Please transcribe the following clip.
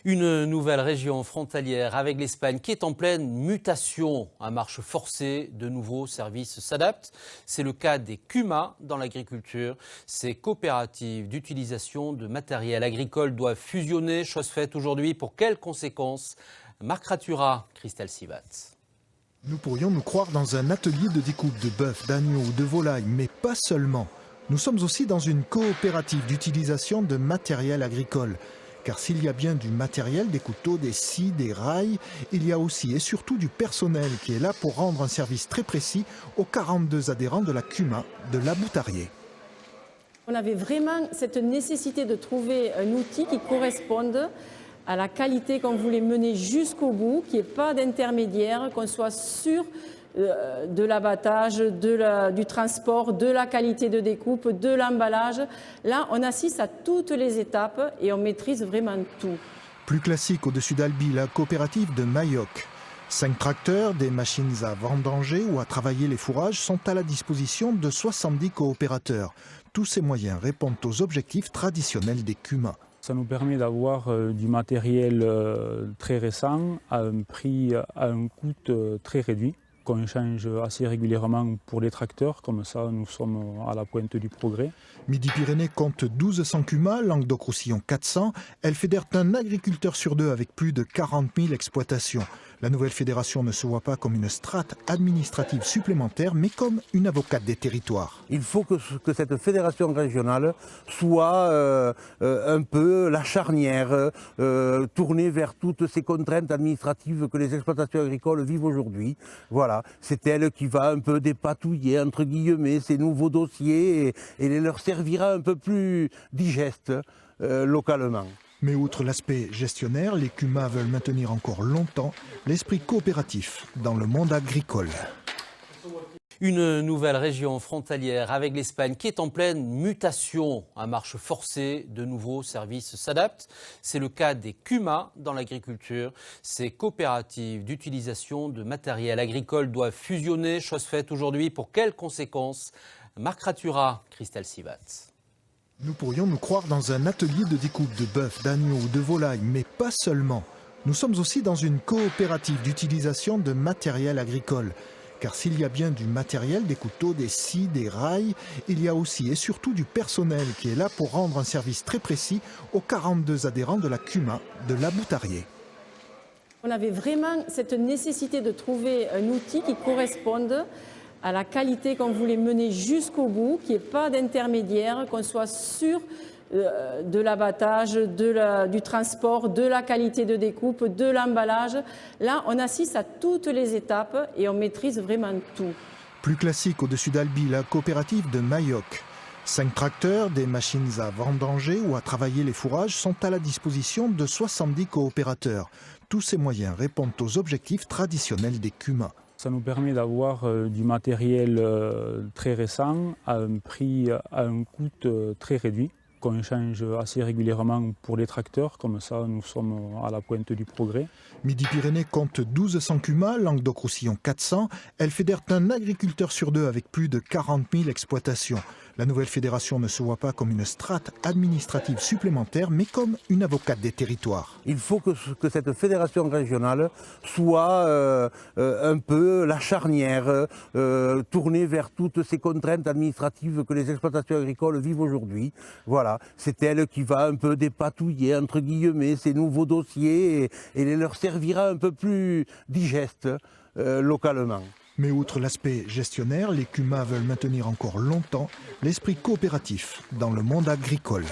Une nouvelle région frontalière avec l'Espagne qui est en pleine mutation à marche forcée. De nouveaux services s'adaptent. C'est le cas des CUMA dans l'agriculture. Ces coopératives d'utilisation de matériel agricole doivent fusionner. Chose faite aujourd'hui. Pour quelles conséquences? Marc Ratura, Christelle Sivat. Nous pourrions nous croire dans un atelier de découpe de bœuf, d'agneau ou de volaille, mais pas seulement. Nous sommes aussi dans une coopérative d'utilisation de matériel agricole. Car s'il y a bien du matériel, des couteaux, des scies, des rails, il y a aussi et surtout du personnel qui est là pour rendre un service très précis aux 42 adhérents de la CUMA de La Boutariée. On avait vraiment cette nécessité de trouver un outil qui corresponde à la qualité qu'on voulait mener jusqu'au bout, qu'il n'y ait pas d'intermédiaire, qu'on soit sûr de l'abattage, du transport, de la qualité de découpe, de l'emballage. Là, on assiste à toutes les étapes et on maîtrise vraiment tout. Plus classique au-dessus d'Albi, la coopérative de Mayoc. 5 tracteurs, des machines à vendanger ou à travailler les fourrages sont à la disposition de 70 coopérateurs. Tous ces moyens répondent aux objectifs traditionnels des CUMA. Ça nous permet d'avoir du matériel très récent à un prix, à un coût très réduit, qu'on change assez régulièrement pour les tracteurs, comme ça nous sommes à la pointe du progrès. Midi-Pyrénées compte 1200 CUMA, Languedoc-Roussillon 400. Elles fédèrent un agriculteur sur deux avec plus de 40 000 exploitations. La nouvelle fédération ne se voit pas comme une strate administrative supplémentaire, mais comme une avocate des territoires. Il faut que cette fédération régionale soit un peu la charnière, tournée vers toutes ces contraintes administratives que les exploitations agricoles vivent aujourd'hui. Voilà, c'est elle qui va un peu dépatouiller, entre guillemets, ces nouveaux dossiers et les leur servira un peu plus digestes localement. Mais outre l'aspect gestionnaire, les CUMA veulent maintenir encore longtemps l'esprit coopératif dans le monde agricole. Une nouvelle région frontalière avec l'Espagne qui est en pleine mutation à marche forcée. De nouveaux services s'adaptent. C'est le cas des CUMA dans l'agriculture. Ces coopératives d'utilisation de matériel agricole doivent fusionner. Chose faite aujourd'hui. Pour quelles conséquences? Marc Ratura, Christelle Sivat. Nous pourrions nous croire dans un atelier de découpe de bœuf, d'agneau ou de volaille, mais pas seulement. Nous sommes aussi dans une coopérative d'utilisation de matériel agricole. Car s'il y a bien du matériel, des couteaux, des scies, des rails, il y a aussi et surtout du personnel qui est là pour rendre un service très précis aux 42 adhérents de la CUMA de La Boutariée. On avait vraiment cette nécessité de trouver un outil qui corresponde à la qualité qu'on voulait mener jusqu'au bout, qu'il n'y ait pas d'intermédiaire, qu'on soit sûr de l'abattage, du transport, de la qualité de découpe, de l'emballage. Là, on assiste à toutes les étapes et on maîtrise vraiment tout. Plus classique au-dessus d'Albi, la coopérative de Mayoc. 5 tracteurs, des machines à vendanger ou à travailler les fourrages sont à la disposition de 70 coopérateurs. Tous ces moyens répondent aux objectifs traditionnels des CUMA. Ça nous permet d'avoir du matériel très récent à un prix, à un coût très réduit, qu'on change assez régulièrement pour les tracteurs, comme ça nous sommes à la pointe du progrès. Midi-Pyrénées compte 1200 CUMA, Languedoc-Roussillon 400. Elles fédèrent un agriculteur sur deux avec plus de 40 000 exploitations. La nouvelle fédération ne se voit pas comme une strate administrative supplémentaire, mais comme une avocate des territoires. Il faut que cette fédération régionale soit un peu la charnière, tournée vers toutes ces contraintes administratives que les exploitations agricoles vivent aujourd'hui. Voilà, c'est elle qui va un peu dépatouiller, entre guillemets, ces nouveaux dossiers et les leur servira un peu plus digestes localement. Mais outre l'aspect gestionnaire, les CUMA veulent maintenir encore longtemps l'esprit coopératif dans le monde agricole.